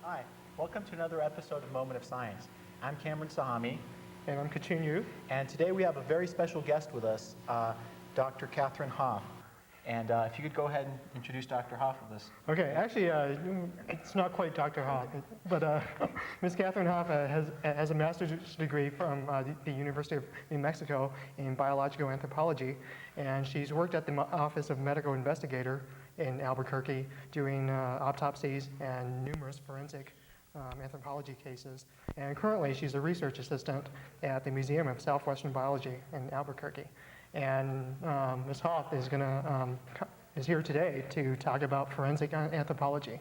Hi, welcome to another episode of Moment of Science. I'm Cameron Sahami. And I'm Katherine Hoff. And today we have a very special guest with us, Dr. Katherine Hoff. And if you could go ahead and introduce Dr. Hoff with us. Okay, actually, it's not quite Dr. Hoff, but Ms. Katherine Hoff has a master's degree from the University of New Mexico in biological anthropology, and she's worked at the Office of Medical Investigator in Albuquerque doing autopsies and numerous forensic anthropology cases. And currently, she's a research assistant at the Museum of Southwestern Biology in Albuquerque. And Ms. Hoff is here today to talk about forensic anthropology.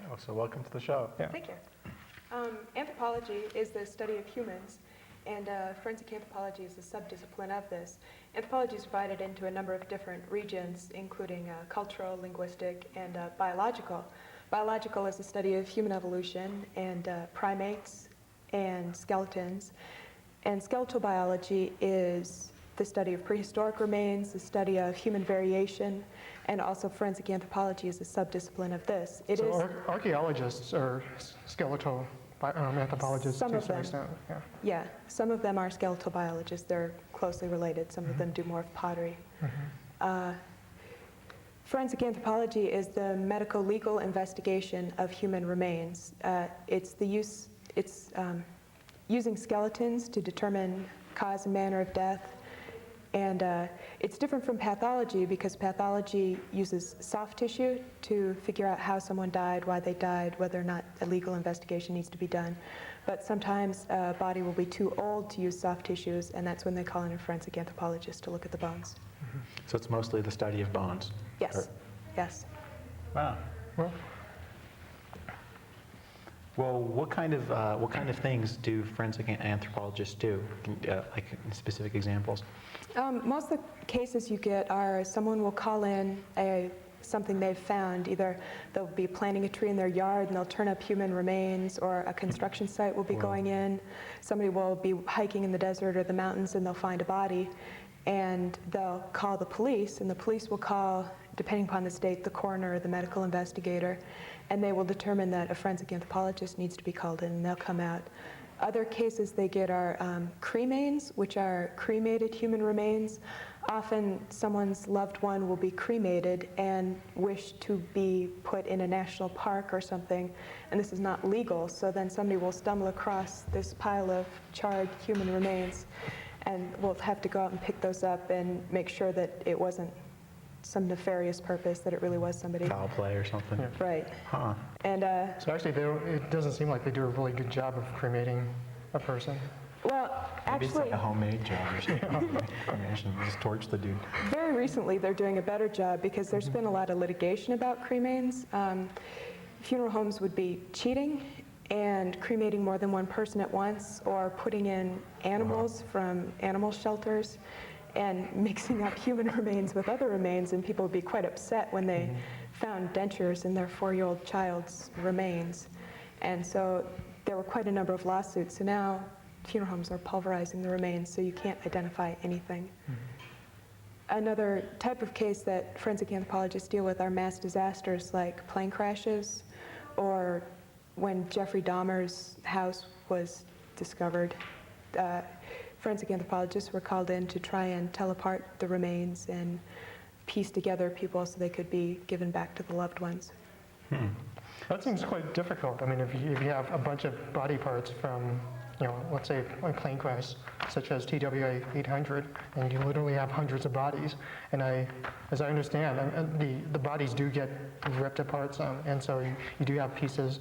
Oh, so welcome to the show. Yeah. Thank you. Anthropology is the study of humans, and forensic anthropology is a subdiscipline of this. Anthropology is divided into a number of different regions, including cultural, linguistic, and biological. Biological is the study of human evolution and primates and skeletons. And skeletal biology is the study of prehistoric remains, the study of human variation, and also forensic anthropology is a subdiscipline of this. Archaeologists are skeletal anthropologists some to of some them. extent. Yeah. Yeah, some of them are skeletal biologists. They're closely related. Some of them do more of pottery. Forensic anthropology is the medical legal investigation of human remains. It's using skeletons to determine cause and manner of death. And it's different from pathology because pathology uses soft tissue to figure out how someone died, why they died, whether or not a legal investigation needs to be done. But sometimes a body will be too old to use soft tissues, and that's when they call in a forensic anthropologist to look at the bones. So it's mostly the study of bones? Yes, yes. Wow. Well, what kind of things do forensic anthropologists do, like specific examples? Most of the cases you get are someone will call in something they've found. Either they'll be planting a tree in their yard and they'll turn up human remains, or a construction site will be going in. Somebody will be hiking in the desert or the mountains and they'll find a body, and they'll call the police, and the police will call, depending upon the state, the coroner or the medical investigator, and they will determine that a forensic anthropologist needs to be called in, and they'll come out. Other cases they get are cremains, which are cremated human remains. Often someone's loved one will be cremated and wish to be put in a national park or something, and this is not legal, so then somebody will stumble across this pile of charred human remains, and we'll have to go out and pick those up and make sure that it wasn't some nefarious purpose, that it really was somebody. Foul play or something? Yeah. Right. Huh. And So actually, it doesn't seem like they do a really good job of cremating a person. well, Maybe it's like actually, a homemade job or something. Cremation, just torch the dude. very recently they're doing a better job because there's been a lot of litigation about cremains. Funeral homes would be cheating and cremating more than one person at once, or putting in animals from animal shelters and mixing up human remains with other remains, and people would be quite upset when they found dentures in their 4-year-old child's remains. And so there were quite a number of lawsuits. So now funeral homes are pulverizing the remains so you can't identify anything. Another type of case that forensic anthropologists deal with are mass disasters like plane crashes, or when Jeffrey Dahmer's house was discovered. Forensic anthropologists were called in to try and tell apart the remains and piece together people so they could be given back to the loved ones. That seems quite difficult. I mean, if you have a bunch of body parts from let's say a plane crash such as TWA 800, and you literally have hundreds of bodies. And as I understand, the bodies do get ripped apart some, and so you do have pieces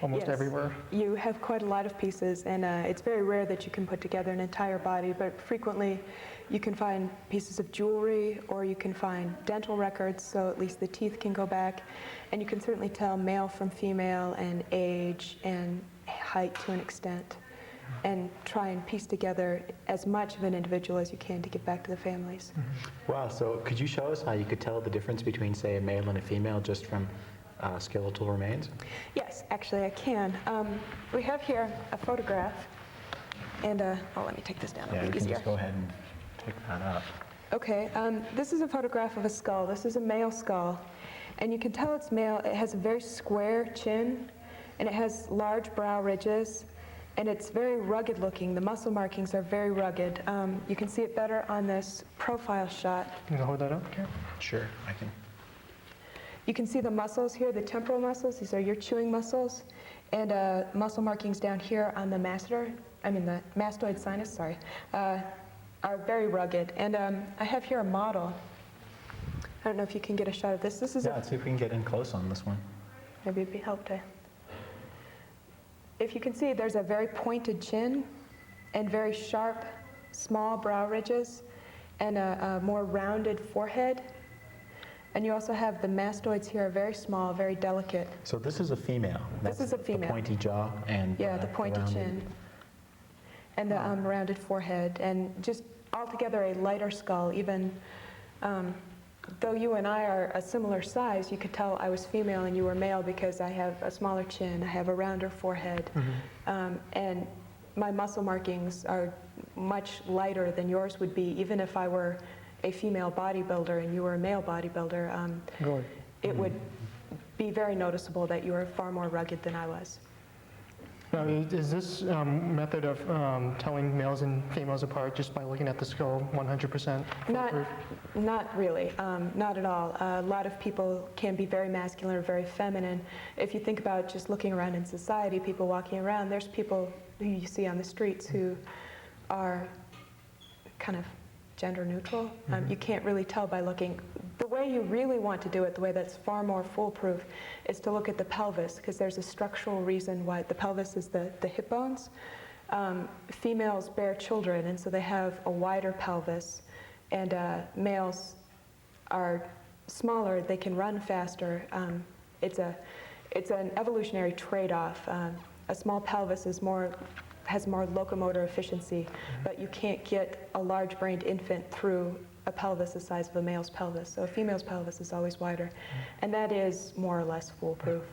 almost Yes. everywhere. You have quite a lot of pieces, and it's very rare that you can put together an entire body, but frequently you can find pieces of jewelry, or you can find dental records, so at least the teeth can go back, and you can certainly tell male from female and age and height to an extent, and try and piece together as much of an individual as you can to get back to the families. Wow, so could you show us how you could tell the difference between, say, a male and a female just from skeletal remains? Yes, actually I can. We have here a photograph, and let me take this down, Yeah, it'll we be can easier. just go ahead and pick that up. Okay, this is a photograph of a skull. This is a male skull, and you can tell it's male. It has a very square chin, and it has large brow ridges, and it's very rugged looking. The muscle markings are very rugged. You can see it better on this profile shot. Can you hold that up? Okay. Sure, I can. You can see the muscles here, the temporal muscles. These are your chewing muscles, and muscle markings down here on the the mastoid sinus, sorry, are very rugged. And I have here a model. I don't know if you can get a shot of this. This is Yeah, let's see if we can get in close on this one. maybe it'd be helpful. If you can see, there's a very pointed chin and very sharp, small brow ridges and a more rounded forehead. And you also have the mastoids here are very small, very delicate. So this is a female. This is a female. The pointy jaw and Yeah, the pointy rounded- chin and the rounded forehead, and just altogether a lighter skull. Even though you and I are a similar size, you could tell I was female and you were male because I have a smaller chin, I have a rounder forehead, and my muscle markings are much lighter than yours would be, even if I were a female bodybuilder and you were a male bodybuilder. Really? It would be very noticeable that you were far more rugged than I was. Now, is this method of telling males and females apart just by looking at the skull 100% foolproof? Not really, not at all. A lot of people can be very masculine or very feminine. If you think about just looking around in society, people walking around, there's people who you see on the streets who are kind of gender neutral. You can't really tell by looking. The way you really want to do it, the way that's far more foolproof, is to look at the pelvis, because there's a structural reason why the pelvis is the hip bones. Females bear children, and so they have a wider pelvis, and males are smaller, they can run faster. It's an evolutionary trade-off. A small pelvis has more locomotor efficiency, but you can't get a large-brained infant through a pelvis the size of a male's pelvis. So a female's pelvis is always wider, and that is more or less foolproof.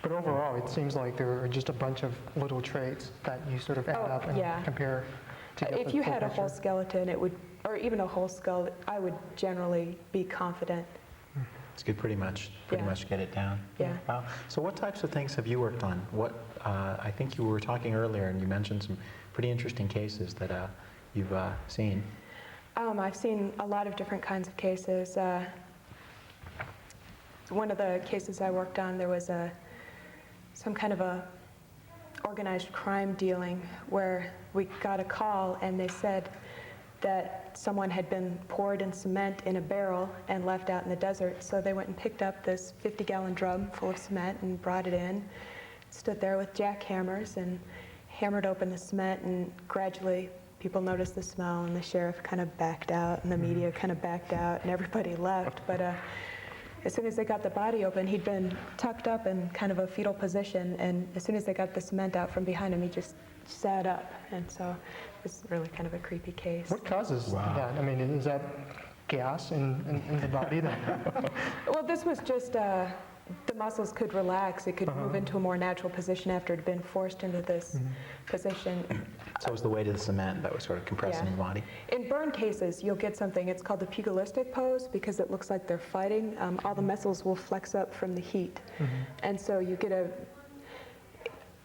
But overall, it seems like there are just a bunch of little traits that you sort of add up and yeah. compare to get If the you full had a whole picture. skeleton, or even a whole skull, I would generally be confident. It's good, pretty much Yeah. get it down. Yeah. Wow. So what types of things have you worked on? I think you were talking earlier and you mentioned some pretty interesting cases that you've seen. I've seen a lot of different kinds of cases. One of the cases I worked on, there was some kind of a organized crime dealing where we got a call and they said that someone had been poured in cement in a barrel and left out in the desert. So they went and picked up this 50-gallon drum full of cement and brought it in, stood there with jackhammers and hammered open the cement, and gradually people noticed the smell, and the sheriff kind of backed out, and the media kind of backed out, and everybody left. But as soon as they got the body open, he'd been tucked up in kind of a fetal position, and as soon as they got the cement out from behind him, he just sat up. And so it was really kind of a creepy case. What causes Wow. that? I mean, is that gas in the body? Well, this was just the muscles could relax. It could move into a more natural position after it had been forced into this position. So it was the weight of the cement that was sort of compressing Yeah. the body. In burn cases, you'll get something, it's called the pugilistic pose, because it looks like they're fighting. All the muscles will flex up from the heat. And so you get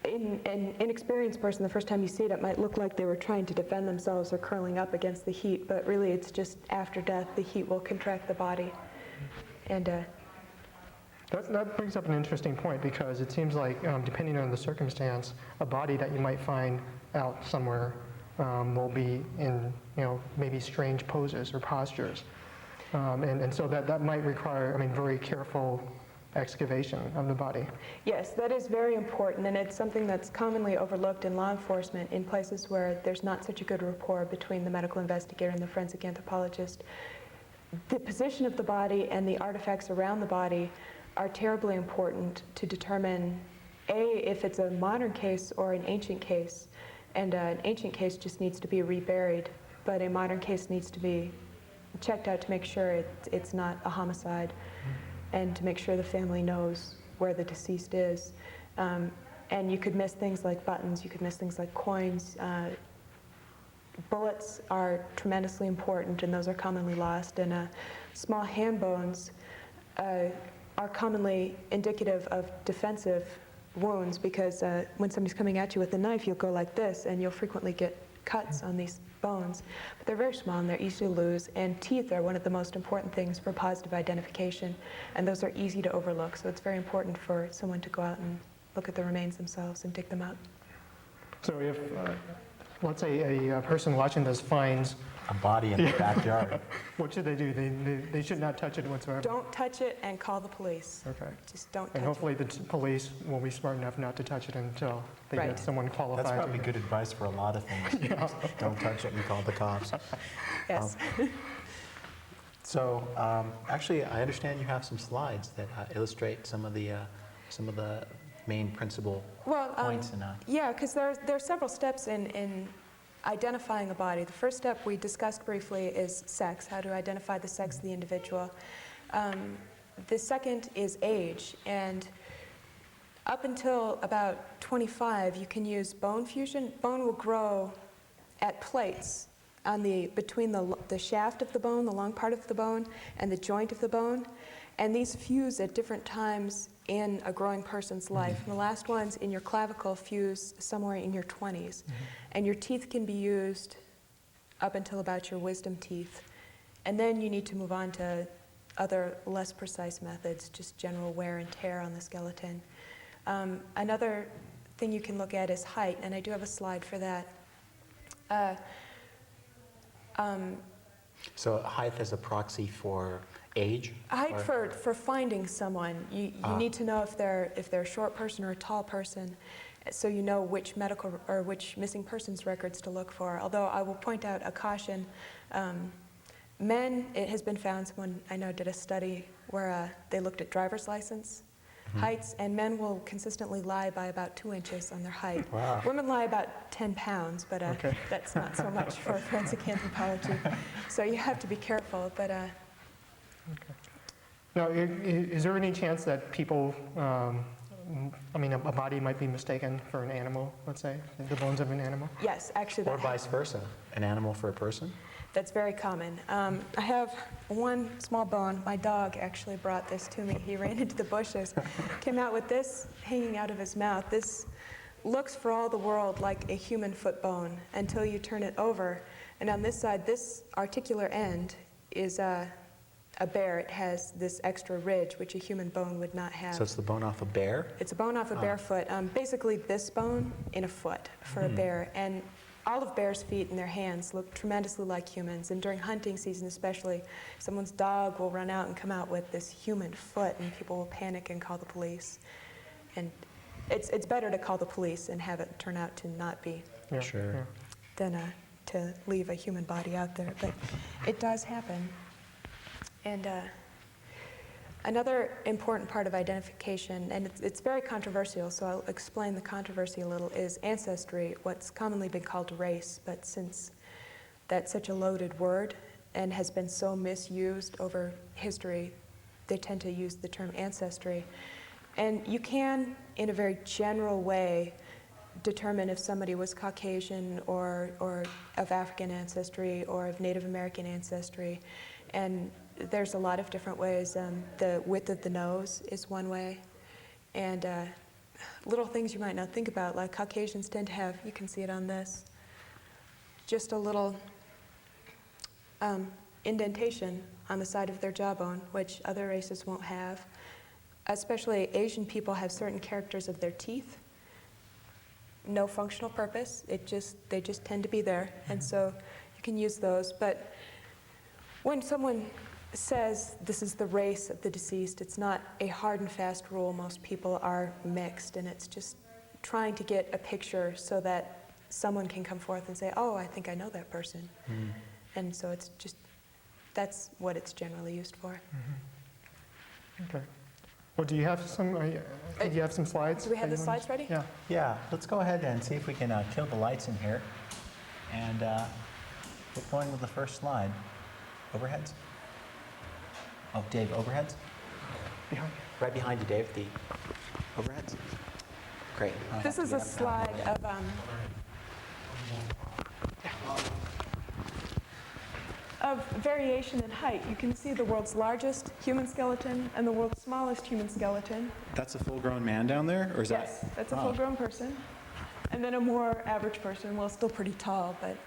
an inexperienced person, the first time you see it, it might look like they were trying to defend themselves or curling up against the heat, but really it's just after death, the heat will contract the body. And That brings up an interesting point, because it seems like, depending on the circumstance, a body that you might find out somewhere will be in, maybe strange poses or postures. And so that might require, very careful excavation of the body. Yes, that is very important, and it's something that's commonly overlooked in law enforcement in places where there's not such a good rapport between the medical investigator and the forensic anthropologist. The position of the body and the artifacts around the body are terribly important to determine, A, if it's a modern case or an ancient case. And an ancient case just needs to be reburied, but a modern case needs to be checked out to make sure it's not a homicide, and to make sure the family knows where the deceased is. And you could miss things like buttons, you could miss things like coins. Bullets are tremendously important, and those are commonly lost. And small hand bones are commonly indicative of defensive wounds, because when somebody's coming at you with a knife, you'll go like this, and you'll frequently get cuts on these bones. But they're very small and they're easy to lose, and teeth are one of the most important things for positive identification, and those are easy to overlook, so it's very important for someone to go out and look at the remains themselves and dig them out. So if, let's say a person watching this finds A body in the backyard. what should they do? They should not touch it whatsoever. Don't touch it and call the police. Okay. Just don't touch And it. hopefully the police will be smart enough not to touch it until they Right. get someone qualified. That's probably to- good advice for a lot of things. Don't touch it and call the cops. Yes. So actually, I understand you have some slides that illustrate some of the main principal Well, points in yeah, because there are several steps in identifying a body. The first step we discussed briefly is sex, how to identify the sex of the individual. The second is age, and up until about 25, you can use bone fusion. Bone will grow at plates on between the shaft of the bone, the long part of the bone, and the joint of the bone, and these fuse at different times in a growing person's life. And the last ones in your clavicle fuse somewhere in your 20s. And your teeth can be used up until about your wisdom teeth. And then you need to move on to other less precise methods, just general wear and tear on the skeleton. Another thing you can look at is height, and I do have a slide for that. So height as a proxy for age? Height or- for finding someone. You need to know if they're a short person or a tall person, so you know which medical or which missing persons records to look for. Although I will point out a caution. Men, it has been found, someone I know did a study where they looked at driver's license heights, and men will consistently lie by about 2 inches on their height. Wow. Women lie about 10 pounds, but Okay. that's not so much for forensic anthropology. So you have to be careful, but Now, is there any chance that people, a body might be mistaken for an animal, let's say, the bones of an animal? yes, actually Or that vice versa, an animal for a person? That's very common. I have one small bone. My dog actually brought this to me. He ran into the bushes, came out with this hanging out of his mouth. This looks for all the world like a human foot bone until you turn it over. And on this side, this articular end is a bear. It has this extra ridge, which a human bone would not have. So it's the bone off a bear? It's a bone off a bear foot. Basically, this bone in a foot for a bear. And all of bears' feet and their hands look tremendously like humans. And during hunting season especially, someone's dog will run out and come out with this human foot, and people will panic and call the police. And it's better to call the police and have it turn out to not be Yeah, Sure. yeah. than to leave a human body out there. But it does happen. And another important part of identification, and it's very controversial, so I'll explain the controversy a little, is ancestry, what's commonly been called race. But since that's such a loaded word and has been so misused over history, they tend to use the term ancestry. And you can, in a very general way, determine if somebody was Caucasian or of African ancestry or of Native American ancestry. And there's a lot of different ways. The width of the nose is one way. And little things you might not think about, like Caucasians tend to have, you can see it on this, just a little indentation on the side of their jawbone, which other races won't have. Especially Asian people have certain characters of their teeth. no functional purpose. They just tend to be there, and so you can use those. But when someone says this is the race of the deceased, it's not a hard and fast rule. Most people are mixed, and it's just trying to get a picture so that someone can come forth and say, oh, I think I know that person. And so it's just, that's what it's generally used for. Okay. Well, do you have some, do you have some slides? Do we have the that you slides ready? Yeah. Yeah, let's go ahead and see if we can kill the lights in here. And get going with the first slide. Overheads? Oh, Dave, overheads? Behind. Right behind you, Dave, the overheads. Great. This is a slide of variation in height. You can see the world's largest human skeleton and the world's smallest human skeleton. That's a full-grown man down there, or is Yes, that's a full-grown person. And then a more average person, well, still pretty tall, but...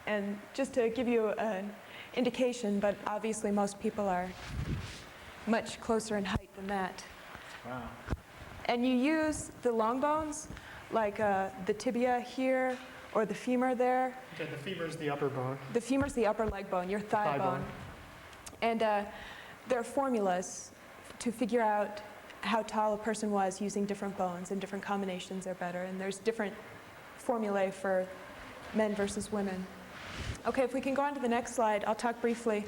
And just to give you an indication, but obviously most people are much closer in height than that. Wow. And you use the long bones, like the tibia here, or the femur there. Okay, the femur is the upper bone. The femur is the upper leg bone, your thigh bone. And there are formulas to figure out how tall a person was using different bones, and different combinations are better. And there's different formulae for men versus women. Okay, if we can go on to the next slide, I'll talk briefly.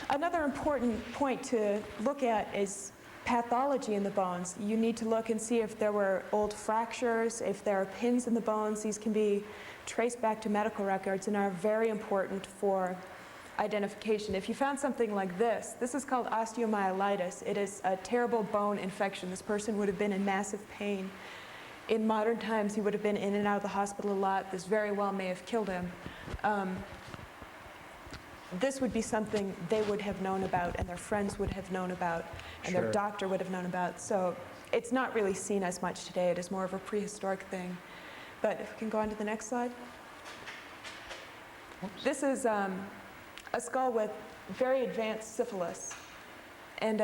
Another important point to look at is pathology in the bones. You need to look and see if there were old fractures, if there are pins in the bones. These can be traced back to medical records and are very important for identification. If you found something like this is called osteomyelitis. It is a terrible bone infection. This person would have been in massive pain. In modern times, he would have been in and out of the hospital a lot. This very well may have killed him. This would be something they would have known about, and their friends would have known about, and their doctor would have known about. So it's not really seen as much today. It is more of a prehistoric thing. But if we can go on to the next slide. Oops. This is a skull with very advanced syphilis. And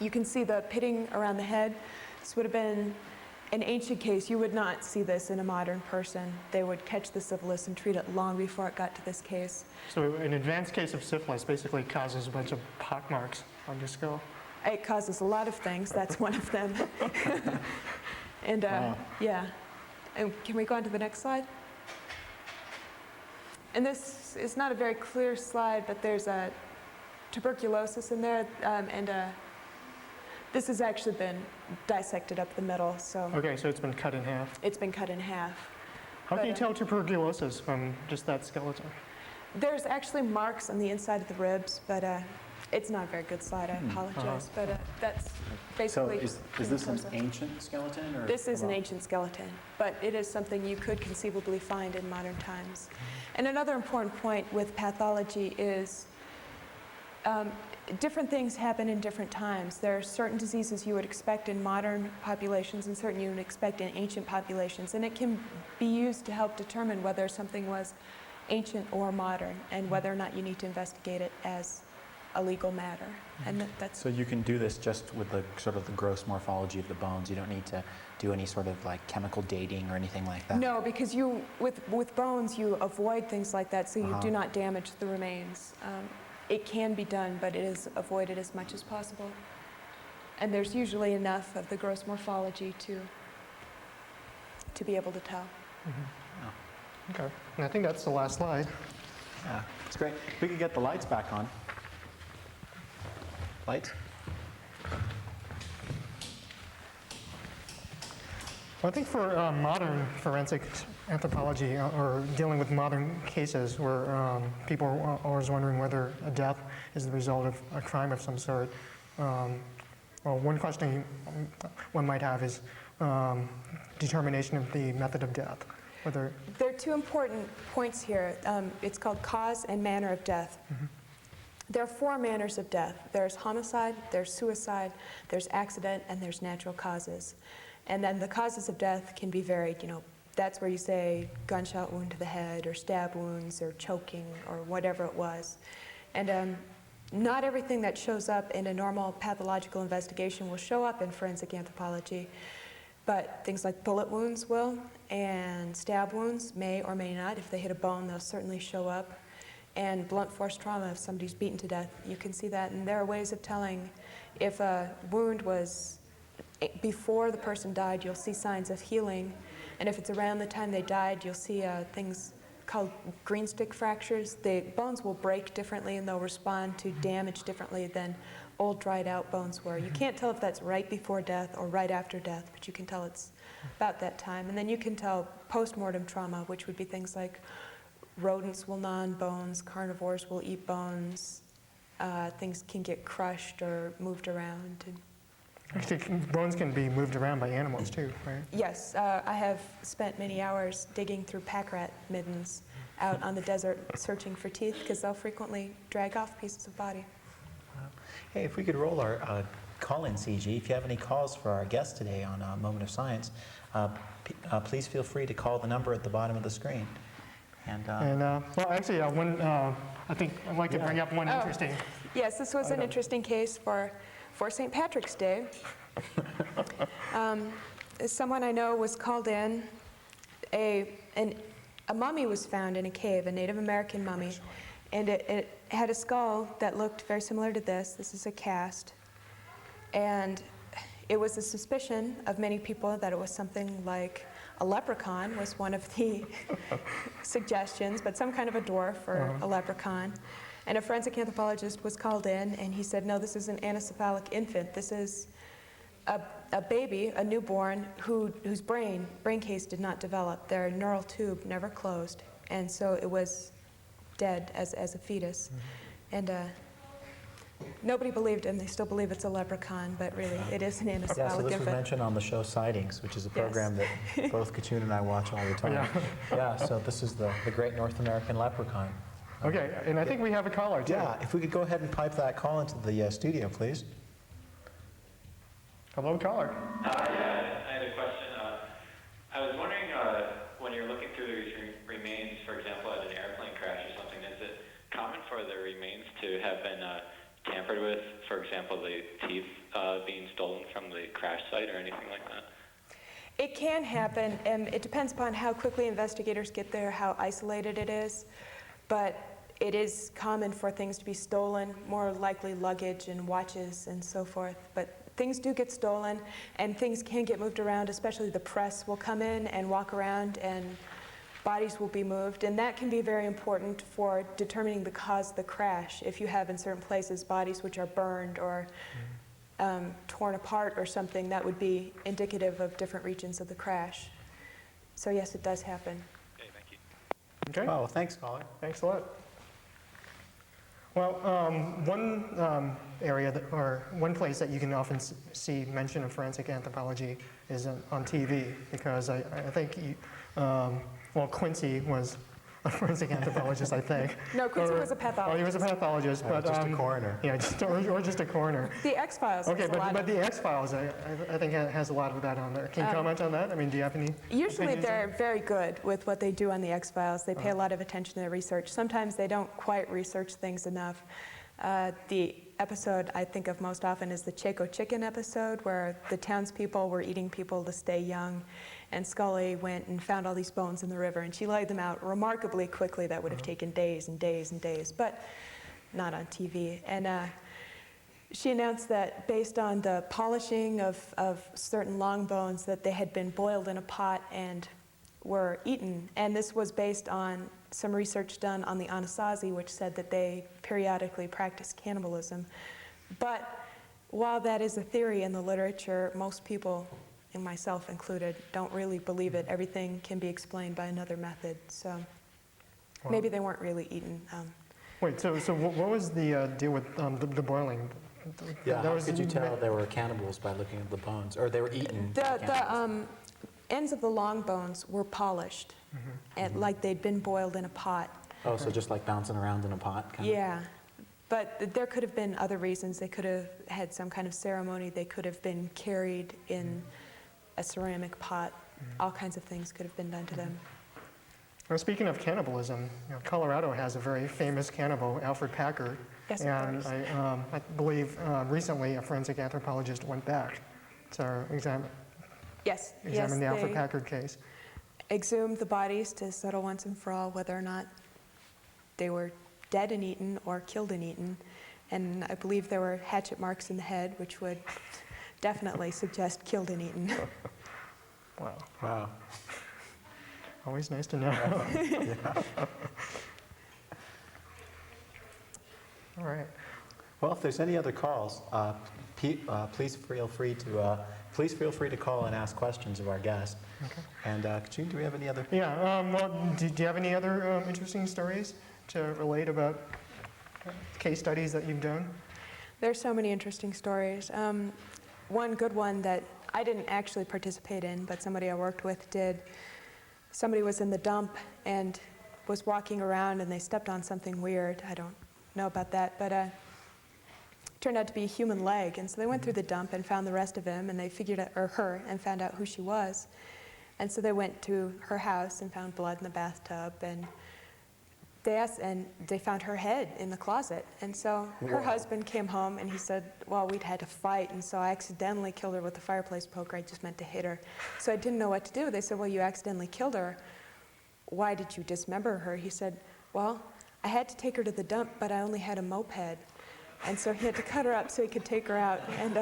you can see the pitting around the head. This would have been an ancient case. You would not see this in a modern person. They would catch the syphilis and treat it long before it got to this case. So an advanced case of syphilis basically causes a bunch of pock marks on your skull. It causes a lot of things. That's one of them. And yeah. And can we go on to the next slide? And this is not a very clear slide, but there's a tuberculosis in there, and this has actually been dissected up the middle. So okay, so it's been cut in half. It's been cut in half. How can you tell tuberculosis from just that skeleton? There's actually marks on the inside of the ribs, but it's not a very good slide. I apologize, but that's basically. So is this an ancient skeleton? Or this is an ancient skeleton, but it is something you could conceivably find in modern times. And another important point with pathology is different things happen in different times. There are certain diseases you would expect in modern populations and certain you would expect in ancient populations, and it can be used to help determine whether something was ancient or modern and whether or not you need to investigate it as a legal matter. And that's so you can do this just with the sort of the gross morphology of the bones. You don't need to do any sort of like chemical dating or anything like that. No, because you with bones you avoid things like that, so you do not damage the remains. It can be done, but it is avoided as much as possible. And there's usually enough of the gross morphology to be able to tell. Okay, and I think that's the last slide. Yeah, it's great. If we could get the lights back on. Lights? Well, I think for modern forensic anthropology or dealing with modern cases where people are always wondering whether a death is the result of a crime of some sort, well, one question one might have is determination of the method of death. Whether there are two important points here. It's called cause and manner of death. There are four manners of death. There's homicide, there's suicide, there's accident, and there's natural causes. And then the causes of death can be varied. You know, that's where you say gunshot wound to the head, or stab wounds, or choking, or whatever it was. And not everything that shows up in a normal pathological investigation will show up in forensic anthropology. but things like bullet wounds will, and stab wounds may or may not. If they hit a bone, they'll certainly show up. And blunt force trauma, if somebody's beaten to death, you can see that. And there are ways of telling if a wound was before the person died, you'll see signs of healing. And if it's around the time they died, you'll see things called green stick fractures. The bones will break differently and they'll respond to damage differently than old dried out bones were. You can't tell if that's right before death or right after death, but you can tell it's about that time. And then you can tell post-mortem trauma, which would be things like rodents will gnaw on bones, carnivores will eat bones, things can get crushed or moved around. Actually, bones can be moved around by animals too, right? Yes, I have spent many hours digging through pack rat middens out on the desert searching for teeth because they'll frequently drag off pieces of body. Hey, if we could roll our call-in CG, if you have any calls for our guest today on Moment of Science, please feel free to call the number at the bottom of the screen. And, well, actually, I think I'd like to bring up one interesting. Yes, this was an interesting case for St. Patrick's Day. Someone I know was called in. A mummy was found in a cave, a Native American mummy, and it had a skull that looked very similar to this. This is a cast. And it was a suspicion of many people that it was something like a leprechaun was one of the suggestions, but some kind of a dwarf or a leprechaun. And a forensic anthropologist was called in, and he said, no, this is an anencephalic infant. This is a baby, a newborn, whose brain case did not develop. Their neural tube never closed, and so it was dead as a fetus. And nobody believed him. They still believe it's a leprechaun, but really it is an anencephalic yeah, so this infant. was mentioned on the show Sightings, which is a program that both Kachun and I watch all the time. Yeah, so this is the Great North American Leprechaun. Okay, and I think we have a caller too. Yeah, if we could go ahead and pipe that call into the studio, please. Hello, caller. Yeah, I had a question. I was wondering, when you're looking through these remains, for example, at an airplane crash or something, is it common for the remains to have been tampered with? For example, the teeth being stolen from the crash site or anything like that? It can happen, and it depends upon how quickly investigators get there, how isolated it is. But it is common for things to be stolen, more likely luggage and watches and so forth. But things do get stolen, and things can get moved around, especially the press will come in and walk around, and bodies will be moved. And that can be very important for determining the cause of the crash. If you have in certain places bodies which are burned or torn apart or something, that would be indicative of different regions of the crash. So yes, it does happen. Okay, thank you. Okay. Oh, well, thanks, caller. Thanks a lot. Well, one area or one place that you can often see mention of forensic anthropology is on TV, because I think well, Quincy was a forensic anthropologist, I think. No, Quincy was a pathologist. Oh, he was a pathologist, but just a coroner. Yeah, or just a coroner. The X-Files. Okay, but the X-Files, I think has a lot of that on there. Can you comment on that? I mean, do you have any? Usually opinions on they're very good with what they do on the X-Files. They pay a lot of attention to their research. Sometimes they don't quite research things enough. The episode I think of most often is the Chaco Chicken episode, where the townspeople were eating people to stay young, and Scully went and found all these bones in the river, and she laid them out remarkably quickly. That would have taken days and days and days, but not on TV. And she announced that based on the polishing of certain long bones, that they had been boiled in a pot and were eaten. And this was based on some research done on the Anasazi, which said that they periodically practiced cannibalism. But while that is a theory in the literature, most people, and myself included, don't really believe it. Everything can be explained by another method. So maybe they weren't really eaten. Wait, so what was the deal with the boiling? Yeah, how could you tell they were cannibals by looking at the bones, or they were eaten? The ends of the long bones were polished, and like they'd been boiled in a pot. Oh, so just like bouncing around in a pot? Kind Yeah. But there could have been other reasons. They could have had some kind of ceremony. They could have been carried in a ceramic pot. All kinds of things could have been done to them. Well, speaking of cannibalism, Colorado has a very famous cannibal, Alfred Packard. Yes, of and course. I believe recently a forensic anthropologist went back to examine Yes, examine the Alfred they Packard case. exhumed the bodies to settle once and for all whether or not they were dead and eaten or killed and eaten. And I believe there were hatchet marks in the head, which would definitely suggest killed and eaten. Wow, Wow. always nice to know. All right. Well, if there's any other calls, please feel free to call and ask questions of our guest. Okay. And Kachun, do we have any other? Yeah, well, do you have any other interesting stories to relate about case studies that you've done? There's so many interesting stories. One good one that I didn't actually participate in, but somebody I worked with did. Somebody was in the dump and was walking around and they stepped on something weird. I don't know about that, but it turned out to be a human leg. And so they went through the dump and found the rest of him, and they figured out, or her, and found out who she was. And so they went to her house and found blood in the bathtub, and they found her head in the closet. And so her husband came home and he said, well, we'd had to fight, and so I accidentally killed her with a fireplace poker. I just meant to hit her. So I didn't know what to do. They said, well, you accidentally killed her. Why did you dismember her? He said, well, I had to take her to the dump, but I only had a moped. And so he had to cut her up so he could take her out. And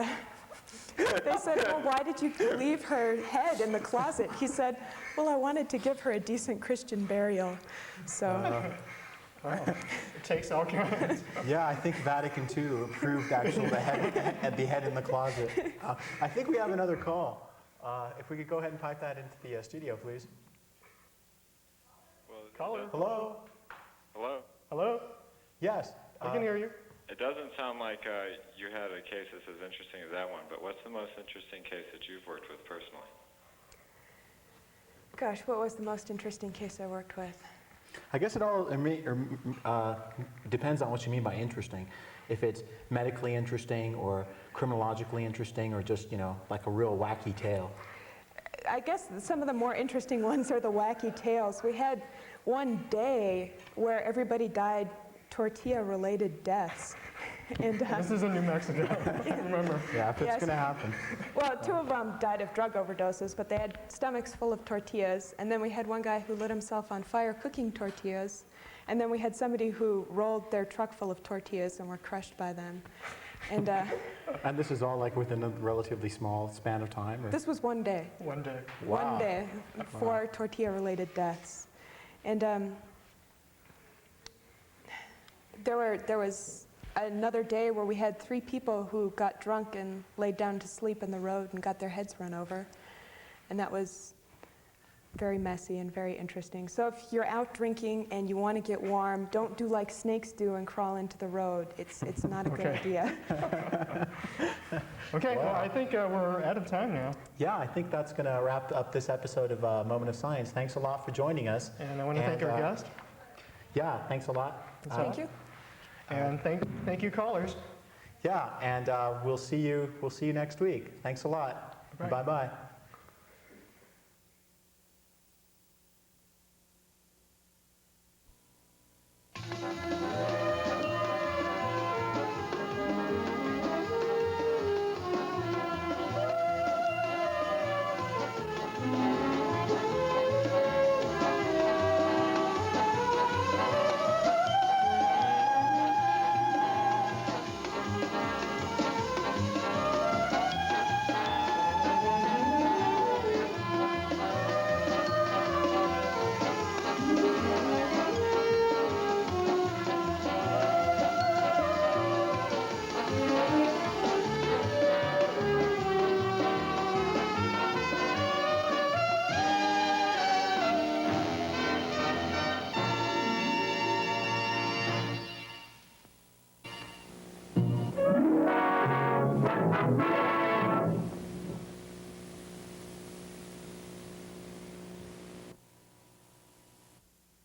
they said, well, why did you leave her head in the closet? He said, well, I wanted to give her a decent Christian burial. So. It takes all kinds. Yeah, I think Vatican II approved actually the head in the closet. I think we have another call. If we could go ahead and pipe that into the studio, please. Well, Caller. Hello? Hello? Hello? Yes. I can hear you. It doesn't sound like you had a case that's as interesting as that one, but what's the most interesting case that you've worked with personally? Gosh, what was the most interesting case I worked with? I guess it all depends on what you mean by interesting. If it's medically interesting or criminologically interesting or just, like a real wacky tale. I guess some of the more interesting ones are the wacky tales. We had one day where everybody died tortilla-related deaths. And, This is in New Mexico, remember. Yeah, if it's Yes. going to happen. Well, two of them died of drug overdoses, but they had stomachs full of tortillas. And then we had one guy who lit himself on fire cooking tortillas. And then we had somebody who rolled their truck full of tortillas and were crushed by them. And And this is all like within a relatively small span of time? Or? this was one day. One day. Wow. One day, 4 tortilla-related deaths. And there was another day where we had 3 people who got drunk and laid down to sleep in the road and got their heads run over. And that was very messy and very interesting. So if you're out drinking and you want to get warm, don't do like snakes do and crawl into the road. It's not a good idea. Okay, well, I think we're out of time now. Yeah, I think that's going to wrap up this episode of Moment of Science. Thanks a lot for joining us. And I want to thank our guest. Yeah, thanks a lot. Thank you. And thank you, callers. Yeah, and we'll see you next week. Thanks a lot. Bye. Bye-bye.